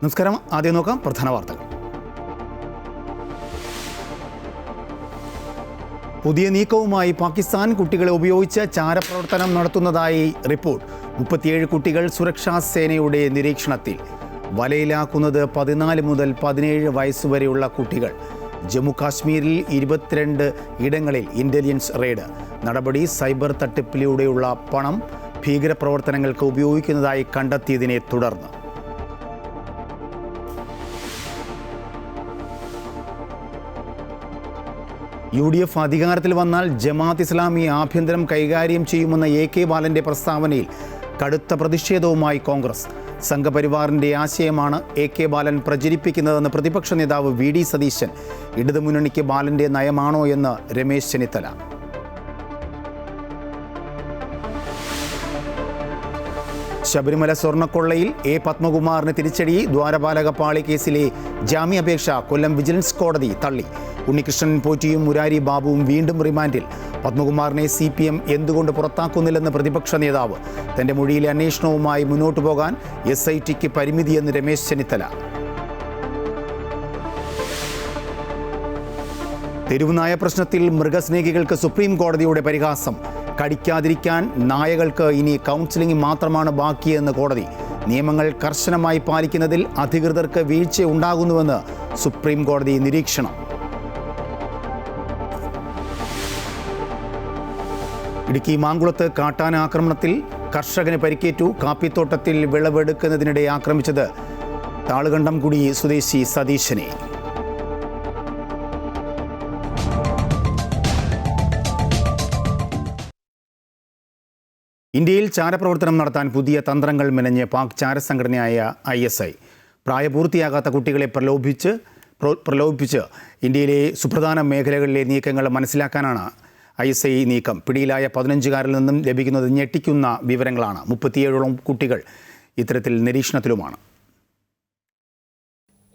നമസ്കാരം. ആദ്യം നോക്കാം പ്രധാന വാർത്തകൾ. പുതിയ നീക്കവുമായി പാകിസ്ഥാൻ കുട്ടികളെ ഉപയോഗിച്ച് ചാരപ്രവർത്തനം നടത്തുന്നതായി റിപ്പോർട്ട്. 37 കുട്ടികൾ സുരക്ഷാ സേനയുടെ നിരീക്ഷണത്തിൽ. വലയിലാക്കുന്നത് 14 മുതൽ 17 വയസ്സുവരെയുള്ള കുട്ടികൾ. ജമ്മു കാശ്മീരിൽ 22 ഇടങ്ങളിൽ ഇന്റലിജൻസ് റെയ്ഡ്. നടപടി സൈബർ തട്ടിപ്പിലൂടെയുള്ള പണം ഭീകരപ്രവർത്തനങ്ങൾക്ക് ഉപയോഗിക്കുന്നതായി കണ്ടെത്തിയതിനെ തുടർന്ന്. UDF അധികാരത്തിൽ വന്നാൽ ജമാഅത്ത് ഇസ്ലാമി ആഭ്യന്തരം കൈകാര്യം ചെയ്യുമെന്ന AK ബാലന്റെ പ്രസ്താവനയിൽ കടുത്ത പ്രതിഷേധവുമായി കോൺഗ്രസ്. സംഘപരിവാറിന്റെ ആശയമാണ് AK ബാലൻ പ്രചരിപ്പിക്കുന്നതെന്ന് പ്രതിപക്ഷ നേതാവ് VD സതീശൻ. ഇടതുമുന്നണിക്ക് ബാലന്റെ നയമാണോ എന്ന് രമേശ് ചെന്നിത്തല. ശബരിമല സ്വർണ്ണക്കൊള്ളയിൽ A പത്മകുമാറിന് തിരിച്ചടി. ദ്വാരപാലക പാളി കേസിലെ ജാമ്യാപേക്ഷ കൊല്ലം വിജിലൻസ് കോടതി തള്ളി. ഉണ്ണികൃഷ്ണൻ പോറ്റിയും മുരാരി ബാബുവും വീണ്ടും റിമാൻഡിൽ. പത്മകുമാറിനെ CPM എന്തുകൊണ്ട് പുറത്താക്കുന്നില്ലെന്ന് പ്രതിപക്ഷ നേതാവ്. തന്റെ മൊഴിയിലെ അന്വേഷണവുമായി മുന്നോട്ടു പോകാൻ SITക്ക് പരിമിതിയെന്ന് രമേശ് ചെന്നിത്തല. തെരുവുനായ പ്രശ്നത്തിൽ മൃഗസ്നേഹികൾക്ക് സുപ്രീം കോടതിയുടെ പരിഹാസം. കടിക്കാതിരിക്കാൻ നായകൾക്ക് ഇനി കൗൺസിലിംഗ് മാത്രമാണ് ബാക്കിയെന്ന് കോടതി. നിയമങ്ങൾ കർശനമായി പാലിക്കുന്നതിൽ അധികൃതർക്ക് വീഴ്ച ഉണ്ടാകുന്നുവെന്ന് സുപ്രീം കോടതി നിരീക്ഷണം. ഇടുക്കി മാങ്കുളത്ത് കാട്ടാന ആക്രമണത്തിൽ കർഷകന് പരിക്കേറ്റു. കാപ്പിത്തോട്ടത്തിൽ വിളവെടുക്കുന്നതിനിടെ ആക്രമിച്ചത് താളുകണ്ടംകുടി സ്വദേശി സതീശനെ. ഇന്ത്യയിൽ ചാരപ്രവർത്തനം നടത്താൻ പുതിയ തന്ത്രങ്ങൾ മെനഞ്ഞ് പാക് ചാരസംഘടനയായ ISI. പ്രായപൂർത്തിയാകാത്ത കുട്ടികളെ പ്രലോഭിപ്പിച്ച് ഇന്ത്യയിലെ സുപ്രധാന മേഖലകളിലെ നീക്കങ്ങൾ മനസ്സിലാക്കാനാണ് ISI നീക്കം. പിടിയിലായ 15കാരിൽ നിന്നും ലഭിക്കുന്നത് ഞെട്ടിക്കുന്ന വിവരങ്ങളാണ്. 37ഓളം കുട്ടികൾ ഇത്തരത്തിൽ നിരീക്ഷണത്തിലുമാണ്.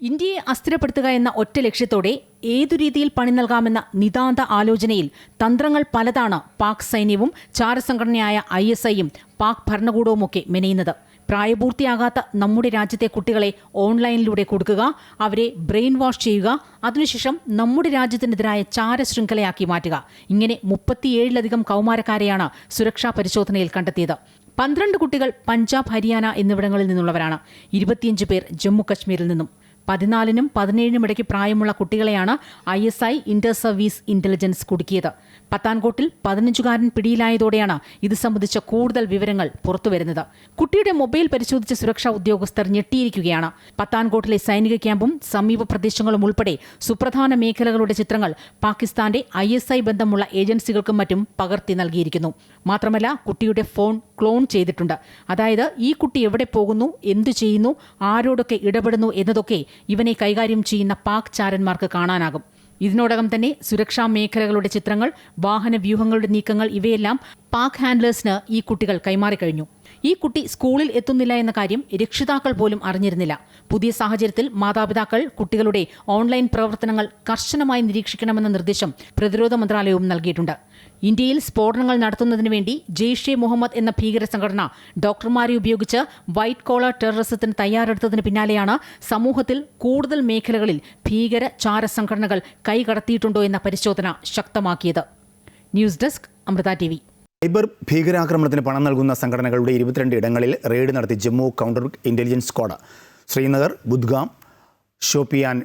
ഇന്ത്യയെ അസ്ഥിരപ്പെടുത്തുക എന്ന ഒറ്റ ലക്ഷ്യത്തോടെ ഏതു രീതിയിൽ പണി നൽകാമെന്ന നിതാന്ത ആലോചനയിൽ തന്ത്രങ്ങൾ പലതാണ് പാക് സൈന്യവും ചാരസംഘടനയായ ISIയും പാക് ഭരണകൂടവുമൊക്കെ മെനയുന്നത്. പ്രായപൂർത്തിയാകാത്ത നമ്മുടെ രാജ്യത്തെ കുട്ടികളെ ഓൺലൈനിലൂടെ കൊടുക്കുക, അവരെ ബ്രെയിൻ വാഷ് ചെയ്യുക, അതിനുശേഷം നമ്മുടെ രാജ്യത്തിനെതിരായ ചാരശൃംഖലയാക്കി മാറ്റുക. ഇങ്ങനെ 37ലധികം കൗമാരക്കാരെയാണ് സുരക്ഷാ പരിശോധനയിൽ കണ്ടെത്തിയത്. 12 കുട്ടികൾ പഞ്ചാബ്, ഹരിയാന എന്നിവിടങ്ങളിൽ നിന്നുള്ളവരാണ്. 25 പേർ ജമ്മു കശ്മീരിൽ നിന്നും. 14നും 17നും ഇടയ്ക്ക് പ്രായമുള്ള കുട്ടികളെയാണ് ISI ഇന്റർ സർവീസ് ഇന്റലിജൻസ് കുടുക്കിയത്. പത്താൻകോട്ടിൽ 15കാരൻ പിടിയിലായതോടെയാണ് ഇത് സംബന്ധിച്ച കൂടുതൽ വിവരങ്ങൾ പുറത്തുവരുന്നത്. കുട്ടിയുടെ മൊബൈൽ പരിശോധിച്ച സുരക്ഷാ ഉദ്യോഗസ്ഥർ ഞെട്ടിയിരിക്കുകയാണ്. പത്താൻകോട്ടിലെ സൈനിക ക്യാമ്പും സമീപ പ്രദേശങ്ങളും ഉൾപ്പെടെ സുപ്രധാന മേഖലകളുടെ ചിത്രങ്ങൾ പാകിസ്ഥാന്റെ ISI ബന്ധമുള്ള ഏജൻസികൾക്കും മറ്റും പകർത്തി നൽകിയിരിക്കുന്നു. മാത്രമല്ല, കുട്ടിയുടെ ഫോൺ ക്ലോൺ ചെയ്തിട്ടുണ്ട്. അതായത് ഈ കുട്ടി എവിടെ പോകുന്നു, എന്തു ചെയ്യുന്നു, ആരോടൊക്കെ ഇടപെടുന്നു എന്നതൊക്കെ ഇവനെ കൈകാര്യം ചെയ്യുന്ന പാക് ചാരന്മാർക്ക് കാണാനാകും. ഇതിനോടകം തന്നെ സുരക്ഷാ മേഖലകളുടെ ചിത്രങ്ങൾ, വാഹന വ്യൂഹങ്ങളുടെ നീക്കങ്ങൾ ഇവയെല്ലാം പാക് ഹാൻഡ്ലേഴ്സിന് ഈ കുട്ടികൾ കൈമാറിക്കഴിഞ്ഞു. ഈ കുട്ടി സ്കൂളിൽ എത്തുന്നില്ല എന്ന കാര്യം രക്ഷിതാക്കൾ പോലും അറിഞ്ഞിരുന്നില്ല. പുതിയ സാഹചര്യത്തിൽ മാതാപിതാക്കൾ കുട്ടികളുടെ ഓൺലൈൻ പ്രവർത്തനങ്ങൾ കർശനമായി നിരീക്ഷിക്കണമെന്ന നിർദ്ദേശം പ്രതിരോധ മന്ത്രാലയവും നൽകിയിട്ടുണ്ട്. ഇന്ത്യയിൽ സ്ഫോടനങ്ങൾ നടത്തുന്നതിന് വേണ്ടി ജെയ്ഷെ മുഹമ്മദ് എന്ന ഭീകര സംഘടന ഡോക്ടർമാരെ ഉപയോഗിച്ച് വൈറ്റ് കോളർ ടെററിസത്തിന് തയ്യാറെടുത്തതിന് പിന്നാലെയാണ് സമൂഹത്തിൽ കൂടുതൽ മേഖലകളിൽ ഭീകര ചാര സംഘടനകൾ കൈകടത്തിയിട്ടുണ്ടോ എന്ന പരിശോധന ശക്തമാക്കിയത്. News desk Amrita TV. Cyber ഭീകരാക്രമണത്തിന് പണം നൽകുന്ന സംഘടനകളുടെ 22 ഇടങ്ങളിൽ റെയ്ഡ് നടത്തി Jammu counter intelligence squad. Srinagar, Budgam, Shopian,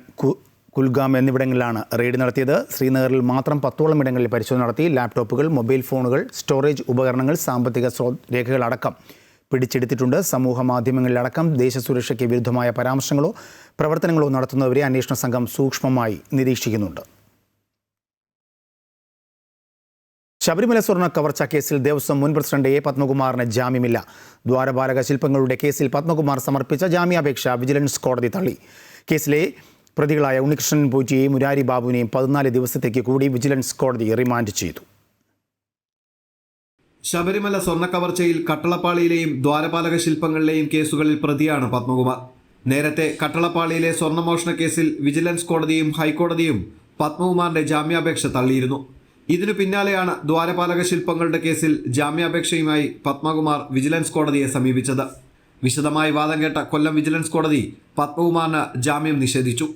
Kulgam എന്നിവിടങ്ങളിലാണ് റെയ്ഡ് നടത്തിയത്. ശ്രീനഗറിൽ മാത്രം 10ഓളം ഇടങ്ങളിൽ പരിശോധന നടത്തി. ലാപ്ടോപ്പുകൾ, മൊബൈൽ ഫോണുകൾ, സ്റ്റോറേജ് ഉപകരണങ്ങൾ, സാമ്പത്തിക രേഖകളടക്കം പിടിച്ചെടുത്തിട്ടുണ്ട്. സമൂഹ മാധ്യമങ്ങളിലടക്കം ദേശസുരക്ഷയ്ക്ക് വിരുദ്ധമായ പരാമർശങ്ങളോ പ്രവർത്തനങ്ങളോ നടത്തുന്നവരെ അന്വേഷണ സംഘം സൂക്ഷ്മമായി നിരീക്ഷിക്കുന്നുണ്ട്. ശബരിമല സ്വർണ്ണ കവർച്ച കേസിൽ ദേവസ്വം മുൻ പ്രസിഡന്റ് A പത്മകുമാറിന് ജാമ്യമില്ല. ദ്വാരപാലക ശില്പങ്ങളുടെ കേസിൽ പത്മകുമാർ സമർപ്പിച്ച ജാമ്യാപേക്ഷ വിജിലൻസ് കോടതി തള്ളി. കേസിലെ പ്രതികളായ ഉണ്ണികൃഷ്ണൻ പോറ്റിയെയും മുരാരി ബാബുവിനെയും 14 ദിവസത്തേക്ക് കൂടി വിജിലൻസ് കോടതി റിമാൻഡ് ചെയ്തു. ശബരിമല സ്വർണ്ണക്കവർച്ചയിൽ കട്ടളപ്പാളിയിലെയും ദ്വാരപാലക ശില്പങ്ങളിലെയും കേസുകളിൽ പ്രതിയാണ് പത്മകുമാർ. നേരത്തെ കട്ടളപ്പാളിയിലെ സ്വർണ്ണമോഷണ കേസിൽ വിജിലൻസ് കോടതിയും ഹൈക്കോടതിയും പത്മകുമാറിന്റെ ജാമ്യാപേക്ഷ തള്ളിയിരുന്നു. ഇതിനു പിന്നാലെയാണ് ദ്വാരപാലക ശില്പങ്ങളുടെ കേസിൽ ജാമ്യാപേക്ഷയുമായി പത്മകുമാർ വിജിലൻസ് കോടതിയെ സമീപിച്ചത്. വിശദമായി വാദം കേട്ട കൊല്ലം വിജിലൻസ് കോടതി പത്മകുമാറിന് ജാമ്യം നിഷേധിച്ചു.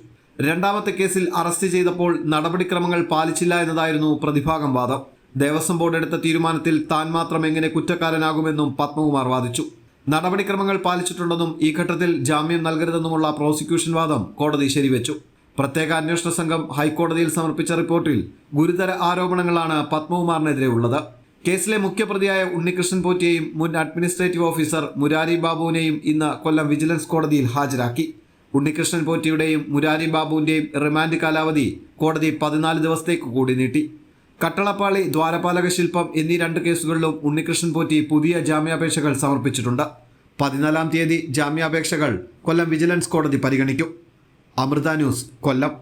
രണ്ടാമത്തെ കേസിൽ അറസ്റ്റ് ചെയ്തപ്പോൾ നടപടിക്രമങ്ങൾ പാലിച്ചില്ല എന്നതായിരുന്നു പ്രതിഭാഗം വാദം. ദേവസ്വം ബോർഡ് എടുത്ത തീരുമാനത്തിൽ താൻ മാത്രം എങ്ങനെ കുറ്റക്കാരനാകുമെന്നും പത്മകുമാർ വാദിച്ചു. നടപടിക്രമങ്ങൾ പാലിച്ചിട്ടുണ്ടെന്നും ഈ ഘട്ടത്തിൽ ജാമ്യം നൽകരുതെന്നുമുള്ള പ്രോസിക്യൂഷൻ വാദം കോടതി ശരിവെച്ചു. പ്രത്യേക അന്വേഷണ സംഘം ഹൈക്കോടതിയിൽ സമർപ്പിച്ച റിപ്പോർട്ടിൽ ഗുരുതര ആരോപണങ്ങളാണ് പത്മകുമാറിനെതിരെ ഉള്ളത്. കേസിലെ മുഖ്യപ്രതിയായ ഉണ്ണികൃഷ്ണൻ പോറ്റിയെയും മുൻ അഡ്മിനിസ്ട്രേറ്റീവ് ഓഫീസർ മുരാരി ബാബുവിനെയും ഇന്ന് കൊല്ലം വിജിലൻസ് കോടതിയിൽ ഹാജരാക്കി. ഉണ്ണികൃഷ്ണൻ പോറ്റിയുടെയും മുരാരി ബാബുവിന്റെയും റിമാൻഡ് കാലാവധി കോടതി 14 ദിവസത്തേക്ക് കൂടി നീട്ടി. കട്ടളപ്പാളി, ദ്വാരപാലക ശില്പം എന്നീ 2 കേസുകളിലും ഉണ്ണികൃഷ്ണൻ പോറ്റി പുതിയ ജാമ്യാപേക്ഷകൾ സമർപ്പിച്ചിട്ടുണ്ട്. 14-ാം തീയതി ജാമ്യാപേക്ഷകൾ കൊല്ലം വിജിലൻസ് കോടതി പരിഗണിക്കും. അമൃത ന്യൂസ്, കൊല്ലം.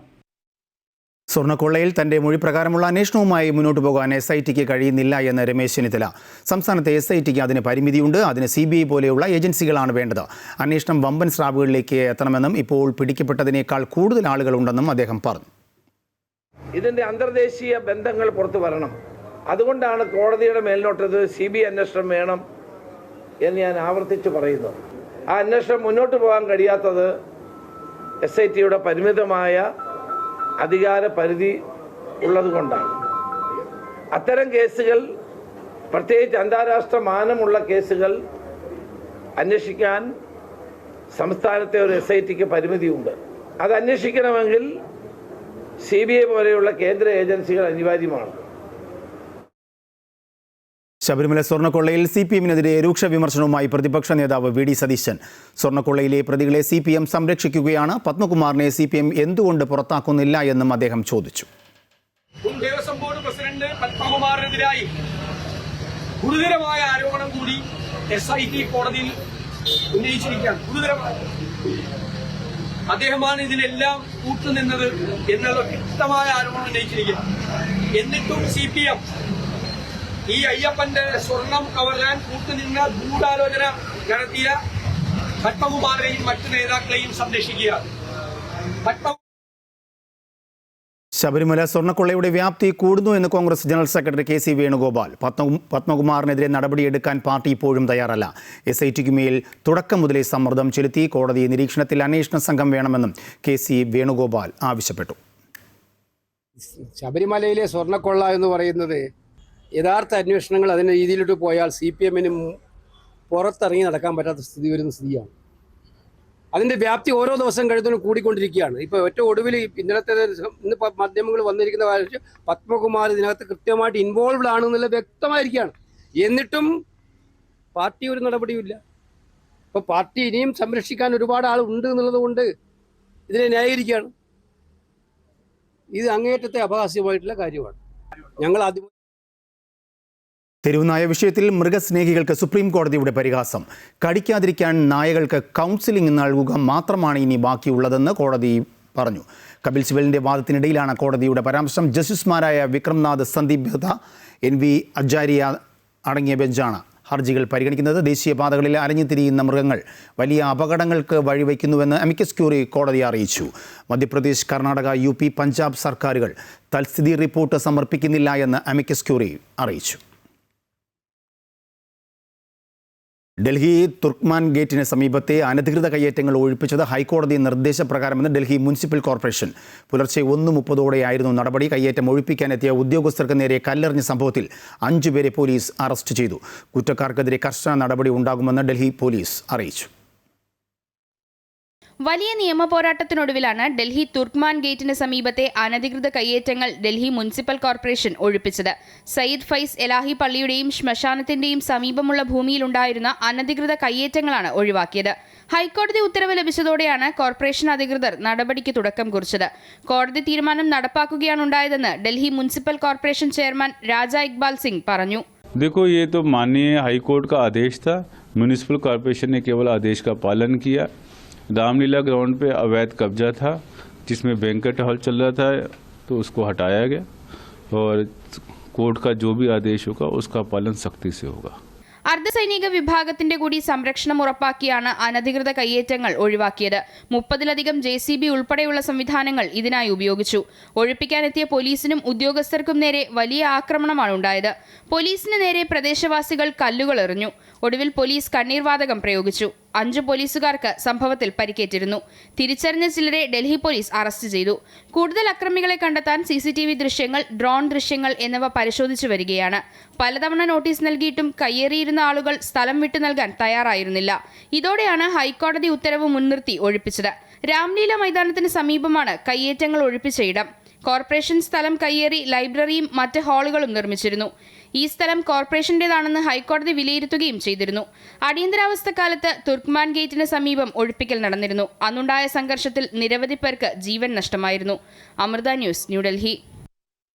സ്വർണ്ണക്കൊള്ളയിൽ തന്റെ മൊഴി പ്രകാരമുള്ള അന്വേഷണവുമായി മുന്നോട്ട് പോകാൻ SITക്ക് കഴിയുന്നില്ല എന്ന് രമേശ് ചെന്നിത്തല. സംസ്ഥാനത്തെ SITക്ക് അതിന് പരിമിതിയുണ്ട്. അതിന് CBI പോലെയുള്ള ഏജൻസികളാണ് വേണ്ടത്. അന്വേഷണം വമ്പൻ സ്രാവുകളിലേക്ക് എത്തണമെന്നും ഇപ്പോൾ പിടിക്കപ്പെട്ടതിനേക്കാൾ കൂടുതൽ ആളുകളുണ്ടെന്നും അദ്ദേഹം പറഞ്ഞു. ഇതിന്റെ അന്തർദേശീയ ബന്ധങ്ങൾ പുറത്തു വരണം. അതുകൊണ്ടാണ് കോടതിയുടെ മേൽനോട്ടത്തിൽ CBI അന്വേഷണം വേണം എന്ന് ഞാൻ ആവർത്തിച്ച് പറയുന്നത്. ആ അന്വേഷണം മുന്നോട്ട് പോകാൻ കഴിയാത്തത് SITയുടെ പരിമിതമായ അധികാര പരിധി ഉള്ളതുകൊണ്ടാണ്. അത്തരം കേസുകൾ, പ്രത്യേകിച്ച് അന്താരാഷ്ട്ര മാനമുള്ള കേസുകൾ അന്വേഷിക്കാൻ സംസ്ഥാനത്തെ ഒരു SITക്ക് പരിമിതിയുണ്ട്. അത് അന്വേഷിക്കണമെങ്കിൽ CBI പോലെയുള്ള കേന്ദ്ര ഏജൻസികൾ അനിവാര്യമാണ്. ശബരിമല സ്വർണ്ണക്കൊള്ളയിൽ CPMനെതിരെ രൂക്ഷ വിമർശനവുമായി പ്രതിപക്ഷ നേതാവ് VD സതീശൻ. സ്വർണ്ണക്കൊള്ളയിലെ പ്രതികളെ CPM സംരക്ഷിക്കുകയാണ്. പത്മകുമാറിനെ CPM എന്തുകൊണ്ട് പുറത്താക്കുന്നില്ല എന്നും അദ്ദേഹം ചോദിച്ചു. ദേവസ്വം ബോർഡ് പ്രസിഡന്റ് പത്മകുമാറിനെതിരായി ഗുരുതരമായ ആരോപണം കൂടി SIT കോടതിയിൽ ഉന്നയിച്ചിരിക്കുകയാണ്. ഗുരുതരമായ അദ്ദേഹമാണ് ഇതിനെല്ലാം കൂട്ടുനിന്നത് എന്നുള്ള വ്യക്തമായ ആരോപണം ഉന്നയിച്ചിരിക്കുക. എന്നിട്ടും CPM ഈ അയ്യപ്പന്റെ സ്വർണം കവരാൻ കൂട്ടുനിന്ന ഗൂഢാലോചന നടത്തിയ പത്മകുമാറിനെയും മറ്റു നേതാക്കളെയും സംരക്ഷിക്കുക. ശബരിമല സ്വർണ്ണക്കൊള്ളയുടെ വ്യാപ്തി കൂടുന്നു എന്ന് Congress general secretary KC Venugopal. പത്മകുമാറിനെതിരെ നടപടിയെടുക്കാൻ പാർട്ടി ഇപ്പോഴും തയ്യാറല്ല. SITക്ക് മേൽ തുടക്കം മുതലേ സമ്മർദ്ദം ചെലുത്തി. കോടതി നിരീക്ഷണത്തിൽ അന്വേഷണ സംഘം വേണമെന്നും KC വേണുഗോപാൽ ആവശ്യപ്പെട്ടു. ശബരിമലയിലെ സ്വർണ്ണക്കൊള്ള എന്ന് പറയുന്നത് യഥാർത്ഥ അന്വേഷണങ്ങൾ അതിൻ്റെ രീതിയിലോട്ട് പോയാൽ CPMന് പുറത്തിറങ്ങി നടക്കാൻ പറ്റാത്ത സ്ഥിതി വരുന്ന സ്ഥിതിയാണ്. അതിൻ്റെ വ്യാപ്തി ഓരോ ദിവസം കഴിയുന്നതിനും കൂടിക്കൊണ്ടിരിക്കുകയാണ്. ഇപ്പോൾ ഏറ്റവും ഒടുവിൽ ഇന്നലത്തെ ഇന്ന് മാധ്യമങ്ങൾ വന്നിരിക്കുന്ന കാര്യം പത്മകുമാർ ഇതിനകത്ത് കൃത്യമായിട്ട് ഇൻവോൾവ്ഡ് ആണെന്നുള്ള വ്യക്തമായിരിക്കുകയാണ്. എന്നിട്ടും പാർട്ടി ഒരു നടപടിയുമില്ല. ഇപ്പോൾ പാർട്ടി ഇനിയും സംരക്ഷിക്കാൻ ഒരുപാട് ആൾ ഉണ്ട് എന്നുള്ളത് കൊണ്ട് ഇതിനെ ന്യായീകരിക്കുകയാണ്. ഇത് അങ്ങേയറ്റത്തെ അപഹാസ്യമായിട്ടുള്ള കാര്യമാണ്. ഞങ്ങൾ ആദ്യം തെരുവുനായ വിഷയത്തിൽ മൃഗസ്നേഹികൾക്ക് സുപ്രീം കോടതിയുടെ പരിഹാസം. കടിക്കാതിരിക്കാൻ നായകൾക്ക് കൗൺസിലിംഗ് നൽകുക മാത്രമാണ് ഇനി ബാക്കിയുള്ളതെന്ന് കോടതി പറഞ്ഞു. കപിൽ സിബലിന്റെ വാദത്തിനിടയിലാണ് കോടതിയുടെ പരാമർശം. ജസ്റ്റിസുമാരായ വിക്രംനാഥ്, സന്ദീപ് മെഹ്ത, NV അജാരിയ അടങ്ങിയ ബെഞ്ചാണ് ഹർജികൾ പരിഗണിക്കുന്നത്. ദേശീയപാതകളിൽ അലഞ്ഞുതിരിയുന്ന മൃഗങ്ങൾ വലിയ അപകടങ്ങൾക്ക് വഴിവെക്കുന്നുവെന്ന് അമിക്കസ് ക്യൂറി കോടതിയെ അറിയിച്ചു. മധ്യപ്രദേശ്, കർണാടക, UP, പഞ്ചാബ് സർക്കാരുകൾ തൽസ്ഥിതി റിപ്പോർട്ട് സമർപ്പിക്കുന്നില്ല എന്ന് അമിക്കസ് ക്യൂറി അറിയിച്ചു. ഡൽഹി തുർക്ക്മാൻ ഗേറ്റിന് സമീപത്തെ അനധികൃത കയ്യേറ്റങ്ങൾ ഒഴിപ്പിച്ചത് ഹൈക്കോടതി നിർദ്ദേശപ്രകാരമെന്ന് ഡൽഹി മുനിസിപ്പൽ കോർപ്പറേഷൻ. പുലർച്ചെ 1:30ഓടെയായിരുന്നു നടപടി. കയ്യേറ്റം ഒഴിപ്പിക്കാനെത്തിയ ഉദ്യോഗസ്ഥർക്ക് നേരെ കല്ലെറിഞ്ഞ സംഭവത്തിൽ 5 പേരെ പോലീസ് അറസ്റ്റ് ചെയ്തു. കുറ്റക്കാർക്കെതിരെ കർശന നടപടി ഉണ്ടാകുമെന്ന് ഡൽഹി പോലീസ് അറിയിച്ചു. വലിയ നിയമ പോരാട്ടത്തിനൊടുവിലാണ് ഡൽഹി തുർക്ക്മാൻ ഗേറ്റിന് സമീപത്തെ അനധികൃത കയ്യേറ്റങ്ങൾ ഡൽഹി മുനിസിപ്പൽ കോർപ്പറേഷൻ ഒഴിപ്പിച്ചത്. സയ്യിദ് ഫൈസ് എലാഹി പള്ളിയുടെയും ശ്മശാനത്തിന്റെയും സമീപമുള്ള ഭൂമിയിലുണ്ടായിരുന്ന അനധികൃത കയ്യേറ്റങ്ങളാണ് ഒഴിവാക്കിയത്. ഹൈക്കോടതി ഉത്തരവ് ലഭിച്ചതോടെയാണ് കോർപ്പറേഷൻ അധികൃതർ നടപടിക്ക് തുടക്കം കുറിച്ചത്. കോടതി തീരുമാനം നടപ്പാക്കുകയാണുണ്ടായതെന്ന് ഡൽഹി മുനിസിപ്പൽ കോർപ്പറേഷൻ ചെയർമാൻ രാജ ഇക്ബാൽ സിംഗ് പറഞ്ഞു. देखो, ये तो माननीय हाईकोर्ट का आदेश था. म्यूनिसिपल कॉरपोरेशन ने केवल आदेश का पालन किया. रामलीला ग्राउंड पे अवैध कब्जा था जिसमें बैंक्वेट हॉल चल रहा था, तो उसको हटाया गया और कोर्ट का जो भी आदेश होगा उसका पालन सख्ती से होगा. അർദ്ധസൈനിക വിഭാഗത്തിന്റെ കൂടി സംരക്ഷണം ഉറപ്പാക്കിയാണ് അനധികൃത കയ്യേറ്റങ്ങൾ ഒഴിവാക്കിയത്. 30-ലധികം JCB ഉൾപ്പെടെയുള്ള സംവിധാനങ്ങൾ ഇതിനായി ഉപയോഗിച്ചു. ഒഴിപ്പിക്കാനെത്തിയ പോലീസിനും ഉദ്യോഗസ്ഥർക്കും നേരെ വലിയ ആക്രമണമാണ് ഉണ്ടായത്. പോലീസിന് നേരെ പ്രദേശവാസികൾ കല്ലുകൾ എറിഞ്ഞു. ഒടുവിൽ പോലീസ് കണ്ണീർവാതകം പ്രയോഗിച്ചു. 5 പോലീസുകാർക്ക് സംഭവത്തിൽ പരിക്കേറ്റിരുന്നു. തിരിച്ചറിഞ്ഞ ചിലരെ ഡൽഹി പോലീസ് അറസ്റ്റ് ചെയ്തു. കൂടുതൽ അക്രമികളെ കണ്ടെത്താൻ CCTV ദൃശ്യങ്ങൾ, ഡ്രോൺ ദൃശ്യങ്ങൾ എന്നിവ പരിശോധിച്ചു വരികയാണ്. പലതവണ നോട്ടീസ് നൽകിയിട്ടും കയ്യേറിയിരുന്ന ആളുകൾ സ്ഥലം വിട്ടു നൽകാൻ തയ്യാറായിരുന്നില്ല. ഇതോടെയാണ് ഹൈക്കോടതി ഉത്തരവ് മുൻനിർത്തി ഒഴിപ്പിച്ചത്. രാംലീല മൈതാനത്തിന് സമീപമാണ് കയ്യേറ്റങ്ങൾ ഒഴിപ്പിച്ച ഇടം. കോർപ്പറേഷൻ സ്ഥലം കയ്യേറി ലൈബ്രറിയും മറ്റ് ഹാളുകളും നിർമ്മിച്ചിരുന്നു. ഈ സ്ഥലം കോർപ്പറേഷന്റേതാണെന്ന് ഹൈക്കോടതി വിലയിരുത്തുകയും ചെയ്തിരുന്നു. അടിയന്തരാവസ്ഥക്കാലത്ത് തുർക്ക്മാൻ ഗേറ്റിന് സമീപം ഒഴിപ്പിക്കൽ നടന്നിരുന്നു. അന്നുണ്ടായ സംഘർഷത്തിൽ നിരവധി പേർക്ക് ജീവൻ നഷ്ടമായിരുന്നു. അമൃത ന്യൂസ്, ന്യൂഡൽഹി.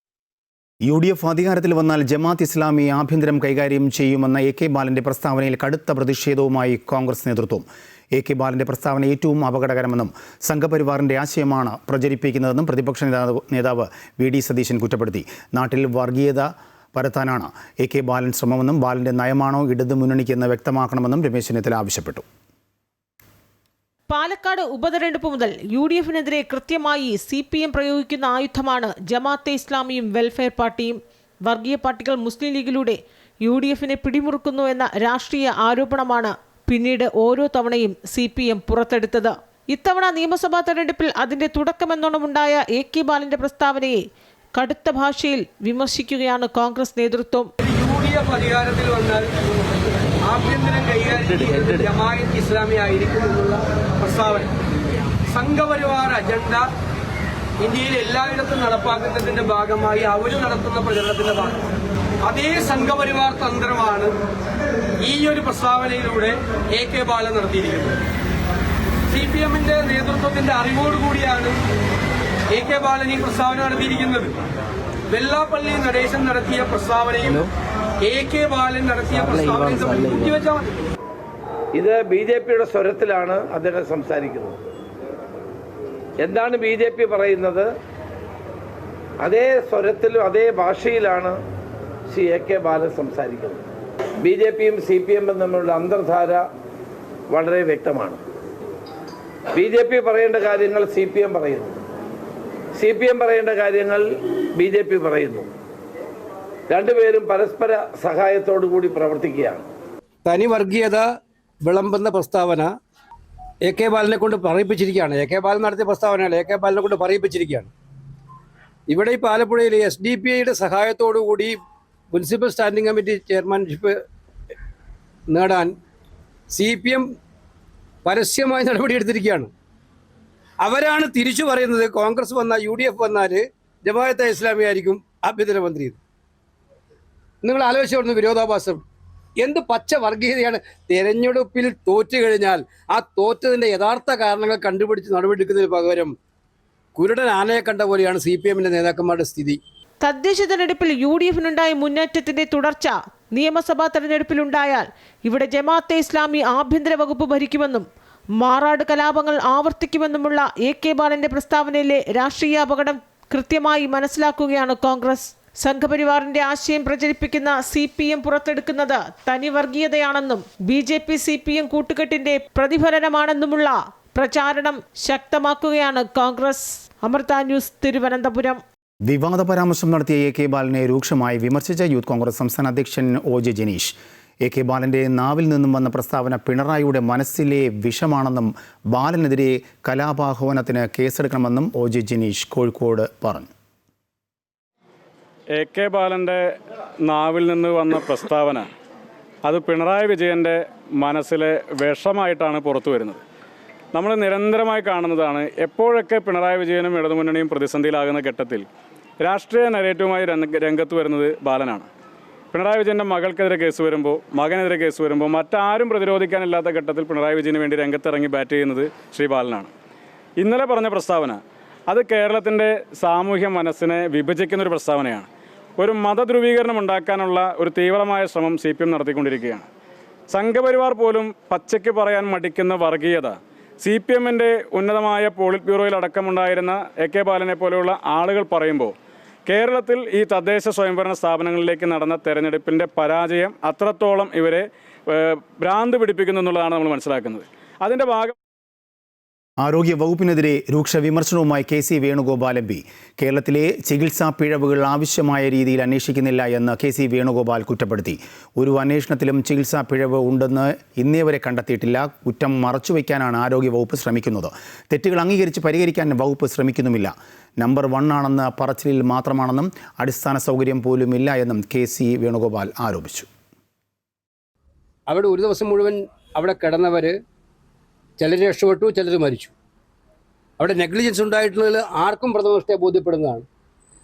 UDF അധികാരത്തിൽ വന്നാൽ ജമാഅത്ത് ഇസ്ലാമി ആഭ്യന്തരം കൈകാര്യം ചെയ്യുമെന്ന AK ബാലന്റെ പ്രസ്താവനയിൽ കടുത്ത പ്രതിഷേധവുമായി കോൺഗ്രസ് നേതൃത്വം. AK ബാലന്റെ പ്രസ്താവന ഏറ്റവും അപകടകരമെന്നും സംഘപരിവാറിന്റെ ആശയമാണ് പ്രചരിപ്പിക്കുന്നതെന്നും പ്രതിപക്ഷ നേതാവ് VD സതീശൻ കുറ്റപ്പെടുത്തി. നാട്ടിൽ വർഗീയത പരത്താനാണ് AK ബാലൻ ശ്രമമെന്നും ബാലന്റെ നയമാണോ ഇടതു മുന്നണിക്കെന്ന് വ്യക്തമാക്കണമെന്നും രമേശ് ചെന്നിത്തല ആവശ്യപ്പെട്ടു. പാലക്കാട് ഉപതെരഞ്ഞെടുപ്പ് മുതൽ UDFനെതിരെ കൃത്യമായി CPM പ്രയോഗിക്കുന്ന ആയുധമാണ് ജമാഅത്തെ ഇസ്ലാമിയും വെൽഫെയർ പാർട്ടിയും. വർഗീയ പാർട്ടികൾ മുസ്ലിം ലീഗിലൂടെ UDFനെ പിടിമുറുക്കുന്നു എന്ന രാഷ്ട്രീയ ആരോപണമാണ് പിന്നീട് ഓരോ തവണയും CPM പുറത്തെടുത്തത്. ഇത്തവണ നിയമസഭാ തെരഞ്ഞെടുപ്പിൽ അതിന്റെ തുടക്കമെന്നോണമുണ്ടായ AK ബാലന്റെ പ്രസ്താവനയെ കടുത്ത ഭാഷയിൽ വിമർശിക്കുകയാണ് കോൺഗ്രസ് നേതൃത്വം. UDF അധികാരത്തിൽ വന്നാൽ ആഭ്യന്തരം കൈകാര്യം ചെയ്യുന്നത് ജമാഅത്ത് ഇസ്ലാമി ആയിരിക്കും എന്നുള്ള പ്രസ്താവന സംഘപരിവാർ അജണ്ട ഇന്ത്യയിൽ എല്ലായിടത്തും നടപ്പാക്കുന്നതിന്റെ ഭാഗമായി അവർ നടത്തുന്ന പ്രചരണത്തിന്റെ ഭാഗമാണ്. അതേ സംഘപരിവാർ തന്ത്രമാണ് ഈ ഒരു പ്രസ്താവനയിലൂടെ AK ബാലൻ നടത്തിയിരിക്കുന്നത്. CPMന്റെ നേതൃത്വത്തിന്റെ അറിവോടുകൂടിയാണ് AK ബാലൻ ഈ പ്രസ്താവന നടത്തിയിരിക്കുന്നത്. വെള്ളാപ്പള്ളി നടേശൻ നടത്തിയ പ്രസ്താവനയും AK ബാലൻ നടത്തിയ പ്രസ്താവനയും തമ്മിൽ കൂട്ടിവെച്ചാൽ മതി. ഇത് BJPയുടെ സ്വരത്തിലാണ് അദ്ദേഹം സംസാരിക്കുന്നത്. എന്താണ് BJP പറയുന്നത്? അതേ സ്വരത്തിലും അതേ ഭാഷയിലാണ് AK ബാലൻ സംസാരിക്കുന്നത്. BJPയും CPMും തമ്മിലുള്ള അന്തർധാര വളരെ വ്യക്തമാണ്. BJP പറയേണ്ട കാര്യങ്ങൾ CPM പറയുന്നു, CPM പറയേണ്ട കാര്യങ്ങൾ BJP പറയുന്നു. രണ്ടുപേരും പരസ്പര സഹായത്തോടു കൂടി പ്രവർത്തിക്കുകയാണ്. തനി വർഗീയത വിളമ്പുന്ന പ്രസ്താവന AK ബാലനെ കൊണ്ട് പറയിപ്പിച്ചിരിക്കുകയാണ്. AK ബാലൻ നടത്തിയ പ്രസ്താവനയാണ് AK ബാലനെ കൊണ്ട് പറയിപ്പിച്ചിരിക്കുകയാണ്. ഇവിടെ ഇപ്പോൾ ആലപ്പുഴയിൽ SDPIയുടെ സഹായത്തോടു കൂടി മുനിസിപ്പൽ സ്റ്റാൻഡിംഗ് കമ്മിറ്റി ചെയർമാൻഷിപ്പ് നേടാൻ CPM പരസ്യമായി നടപടിയെടുത്തിരിക്കുകയാണ്. അവരാണ് തിരിച്ചു പറയുന്നത് കോൺഗ്രസ് വന്നാൽ UDF വന്നാൽ ജമാഅത്തെ ഇസ്ലാമി ആയിരിക്കും ആഭ്യന്തരമന്ത്രി. നിങ്ങൾ ആലോചിച്ചു വിരോധാഭാസം. എന്ത് പച്ച വർഗീയതയാണ്! തെരഞ്ഞെടുപ്പിൽ തോറ്റു കഴിഞ്ഞാൽ ആ തോറ്റതിൻ്റെ യഥാർത്ഥ കാരണങ്ങൾ കണ്ടുപിടിച്ച് നടപടിയെടുക്കുന്നതിന് പകരം കുരുടൻ ആനയെ കണ്ട പോലെയാണ് CPMന്റെ നേതാക്കന്മാരുടെ സ്ഥിതി. തദ്ദേശ തെരഞ്ഞെടുപ്പിൽ UDFനുണ്ടായ മുന്നേറ്റത്തിന്റെ തുടർച്ച നിയമസഭാ തെരഞ്ഞെടുപ്പിലുണ്ടായാൽ ഇവിടെ ജമാഅത്തെ ഇസ്ലാമി ആഭ്യന്തര വകുപ്പ് ഭരിക്കുമെന്നും മാറാട് കലാപങ്ങൾ ആവർത്തിക്കുമെന്നുമുള്ള AK ബാലന്റെ പ്രസ്താവനയിലെ രാഷ്ട്രീയ അപകടം കൃത്യമായി മനസ്സിലാക്കുകയാണ് കോൺഗ്രസ്. സംഘപരിവാറിന്റെ ആശയം പ്രചരിപ്പിക്കുന്ന CPM പുറത്തെടുക്കുന്നത് തനി വർഗീയതയാണെന്നും BJP CPM കൂട്ടുകെട്ടിന്റെ പ്രതിഫലനമാണെന്നുമുള്ള പ്രചാരണം ശക്തമാക്കുകയാണ് കോൺഗ്രസ്. അമൃത ന്യൂസ്, തിരുവനന്തപുരം. വിവാദ പരാമർശം നടത്തിയ AK ബാലനെ രൂക്ഷമായി വിമർശിച്ച യൂത്ത് കോൺഗ്രസ് സംസ്ഥാന അധ്യക്ഷൻ OJ ജനീഷ്. AK ബാലന്റെ നാവിൽ നിന്നും വന്ന പ്രസ്താവന പിണറായിയുടെ മനസ്സിലെ വിഷമാണെന്നും ബാലനെതിരെ കലാപാഹ്വാനത്തിന് കേസെടുക്കണമെന്നും OJ ജനീഷ് കോഴിക്കോട് പറഞ്ഞു. AK ബാലൻ്റെ നാവിൽ നിന്ന് വന്ന പ്രസ്താവന അത് പിണറായി വിജയൻ്റെ മനസ്സിലെ വിഷമായിട്ടാണ് പുറത്തു വരുന്നത്. നമ്മൾ നിരന്തരമായി കാണുന്നതാണ്. എപ്പോഴൊക്കെ പിണറായി വിജയനും ഇടതുമുന്നണിയും പ്രതിസന്ധിയിലാകുന്ന ഘട്ടത്തിൽ രാഷ്ട്രീയ നരേറ്റീവുമായി രംഗത്ത് വരുന്നത് ബാലനാണ്. പിണറായി വിജയൻ്റെ മകൾക്കെതിരെ കേസ് വരുമ്പോൾ, മകനെതിരെ കേസ് വരുമ്പോൾ മറ്റാരും പ്രതിരോധിക്കാനില്ലാത്ത ഘട്ടത്തിൽ പിണറായി വിജയന് വേണ്ടി രംഗത്തിറങ്ങി ബാറ്റ് ചെയ്യുന്നത് ശ്രീ ബാലനാണ്. ഇന്നലെ പറഞ്ഞ പ്രസ്താവന അത് കേരളത്തിൻ്റെ സാമൂഹ്യ മനസ്സിനെ വിഭജിക്കുന്നൊരു പ്രസ്താവനയാണ്. ഒരു മതധ്രുവീകരണം ഉണ്ടാക്കാനുള്ള ഒരു തീവ്രമായ ശ്രമം CPM നടത്തിക്കൊണ്ടിരിക്കുകയാണ്. സംഘപരിവാർ പോലും പച്ചയ്ക്ക് പറയാൻ മടിക്കുന്ന വർഗീയത CPMന്റെ ഉന്നതമായ പോളിറ്റ് ബ്യൂറോയിൽ അടക്കമുണ്ടായിരുന്ന AK ബാലനെ പോലെയുള്ള ആളുകൾ പറയുമ്പോൾ കേരളത്തിൽ ഈ തദ്ദേശ സ്വയംഭരണ സ്ഥാപനങ്ങളിലേക്ക് നടന്ന തെരഞ്ഞെടുപ്പിൻ്റെ പരാജയം അത്രത്തോളം ഇവരെ ഭ്രാന്ത് പിടിപ്പിക്കുന്നു എന്നുള്ളതാണ് നമ്മൾ മനസ്സിലാക്കുന്നത്. അതിൻ്റെ ഭാഗം ആരോഗ്യ വകുപ്പിനെതിരെ രൂക്ഷ വിമർശനവുമായി KC വേണുഗോപാൽ MP. കേരളത്തിലെ ചികിത്സാ പിഴവുകൾ ആവശ്യമായ രീതിയിൽ അന്വേഷിക്കുന്നില്ല എന്ന് KC വേണുഗോപാൽ കുറ്റപ്പെടുത്തി. ഒരു അന്വേഷണത്തിലും ചികിത്സാ പിഴവ് ഉണ്ടെന്ന് ഇന്നേവരെ കണ്ടെത്തിയിട്ടില്ല. കുറ്റം മറച്ചുവെക്കാനാണ് ആരോഗ്യ വകുപ്പ് ശ്രമിക്കുന്നത്. തെറ്റുകൾ അംഗീകരിച്ച് പരിഹരിക്കാൻ വകുപ്പ് ശ്രമിക്കുന്നുമില്ല. നമ്പർ 1 ആണെന്ന പറച്ചിലിൽ മാത്രമാണെന്നും അടിസ്ഥാന സൗകര്യം പോലും ഇല്ല എന്നും KC വേണുഗോപാൽ ആരോപിച്ചു. അവിടെ ഒരു ദിവസം മുഴുവൻ അവിടെ കിടന്നവർ ചിലർ രക്ഷപ്പെട്ടു, ചിലർ മരിച്ചു. അവിടെ നെഗ്ലിജൻസ് ഉണ്ടായിട്ടുള്ളതിൽ ആർക്കും പ്രഥമദൃഷ്ട്യാ ബോധ്യപ്പെടുന്നതാണ്.